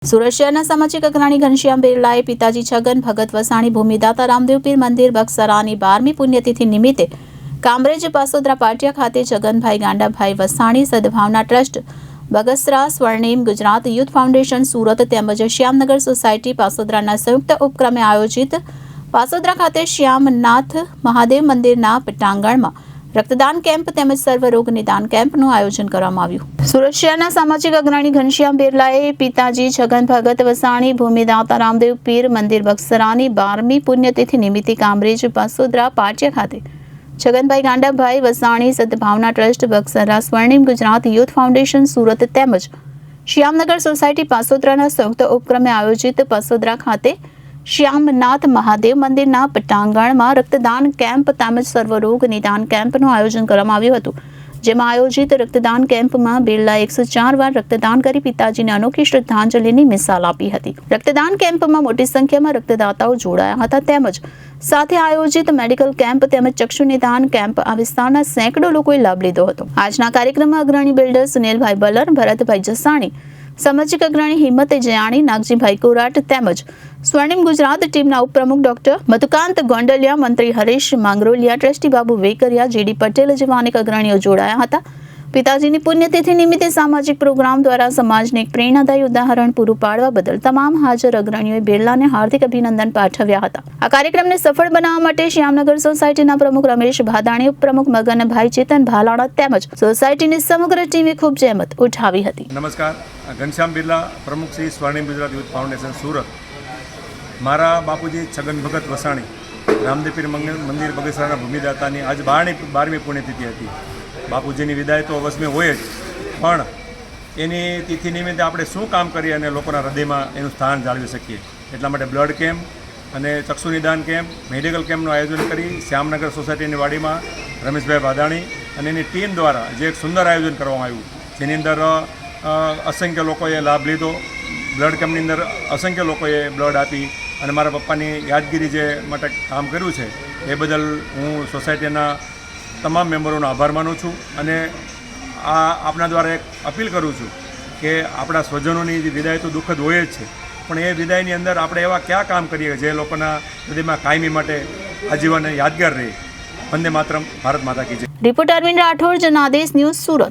સુરત શહેરના સામાજિક અગ્રણી ઘનશ્યામ બિરલાએ પિતાજી છગન ભગત વસાણી ભૂમિદાતા રામદેવ પીર મંદિર બગસરાની 12મી પુણ્યતિથિ નિમિત્તે કામરેજ પાસોદરા પાટિયા ખાતે છગનભાઈ ગાંડાભાઈ વસાણી સદભાવના ટ્રસ્ટ બગસરા સ્વર્ણિમ ગુજરાત યુથ ફાઉન્ડેશન સુરત તેમજ શ્યામનગર સોસાયટી પાસોદરાના સંયુક્ત ઉપક્રમે આયોજિત પાસોદરા ખાતે શ્યામનાથ મહાદેવ મંદિરના પટાંગણમાં રક્તદાન કેમ્પ તેમજ સર્વરોગ નિદાન કેમ્પનું આયોજન કરવામાં આવ્યું। સુરત શહેરના સામાજિક અગ્રણી ઘનશ્યામ બિરલાએ પિતાજી છગન ભગત વસાણી ભૂમિદાતા રામદેવ પીર મંદિર બગસરાની 12મી પુણ્યતિથિ નિમિત્તે કામરેજ પાસોદરા પાટિયા ખાતે છગનભાઈ ગાંડાભાઈ વસાણી સદભાવના ટ્રસ્ટ બગસરા સ્વર્ણિમ ગુજરાત યુથ ફાઉન્ડેશન સુરત તેમજ શ્યામનગર સોસાયટી પાસોદરાના સંયુક્ત ઉપક્રમે આયોજિત પાસોદરા ખાતે શ્યામનાથ મહાદેવ મંદિરના પટાંગણમાં રક્તદાન કેમ્પ તેમજ સર્વરોગ નિદાન કેમ્પનું આયોજન કરવામાં આવ્યું હતું, જેમાં આયોજિત રક્તદાન કેમ્પમાં બિરલાએ 104 વાર રક્તદાન કરી પિતાજીને અનોખી શ્રદ્ધાંજલિની મિસાલ આપી હતી। રક્તદાન કેમ્પમાં મોટી સંખ્યામાં રક્તદાતાઓ જોડાયા હતા તેમજ સાથે આયોજિત મેડિકલ કેમ્પ તેમજ ચક્ષુ નિદાન કેમ્પ આ વિસ્તારના સેંકડો લોકોએ લાભ લીધો હતો। આજના કાર્યક્રમમાં અગ્રણી બિલ્ડર સુનિલભાઈ બલર, ભરતભાઈ જસાણી, સામાજિક અગ્રણી હિંમત જયાણી, નાગજીભાઈ કોરાટ તેમજ સ્વર્ણિમ ગુજરાત ટીમના ઉપપ્રમુખ ડોક્ટર મધુકાંત ગોંડલિયા, મંત્રી હરીશ માંગરોલિયા, ટ્રસ્ટી બાબુ વેકરિયા, જીડી પટેલ જેવા અનેક અગ્રણીઓ જોડાયા હતા। પિતાજીની પુણ્યતિથિ નિમિત્તે સામાજિક પ્રોગ્રામ દ્વારા સમાજને એક પ્રેરણાદાયી ઉદાહરણ પૂરું પાડવા બદલ તમામ હાજર અગ્રણીઓએ બિરલાને હાર્દિક અભિનંદન પાઠવ્યા હતા। આ કાર્યક્રમને સફળ બનાવવા માટે શ્યામનગર સોસાયટીના પ્રમુખ રમેશ ભાદાણી, ઉપપ્રમુખ મગનભાઈ ચેતન ભાલાણા તેમજ સોસાયટીની સમગ્ર ટીમે ખૂબ જહેમત ઉઠાવી હતી। નમસ્કાર, ઘનશ્યામ બિરલા, પ્રમુખ શ્રી સ્વર્ણિમ ગુજરાત યુથ ફાઉન્ડેશન સુરત। મારા બાપુજી છગન ભગત વસાણી રામદેવ પીર મંદિર બગસરાના ભૂમિદાતાની આજ 12મી પુણ્યતિથિ હતી। બાપુજીની વિદાય તો અવશ્ય હોય જ, પણ એની તિથિ નિમિત્તે આપણે શું કામ કરીએ અને લોકોના હૃદયમાં એનું સ્થાન જાળવી શકીએ, એટલા માટે બ્લડ કેમ્પ અને ચક્ષુ નિદાન કેમ્પ, મેડિકલ કેમ્પનું આયોજન કરી શ્યામનગર સોસાયટીની વાડીમાં રમેશભાઈ ભાદાણી અને એની ટીમ દ્વારા જે એક સુંદર આયોજન કરવામાં આવ્યું, જેની અંદર અસંખ્ય લોકોએ લાભ લીધો। બ્લડ કેમ્પની અંદર અસંખ્ય લોકોએ બ્લડ આપી અને મારા પપ્પાની યાદગીરી જે માટે કામ કર્યું છે એ બદલ હું સોસાયટીના તમામ મેમ્બરોનો આભાર માનું છું અને આપના દ્વારા એક અપીલ કરું છું કે આપણા સ્વજનોની જે વિદાય તો દુઃખદ હોય જ છે, પણ એ વિદાયની અંદર આપણે એવા કયા કામ કરીએ જે લોકોના હૃદયમાં કાયમી માટે આજીવન યાદગાર રહે। વંદે માતરમ, ભારત માતા કી જય। Reporter Arvind Rathod, Janadesh news, Surat.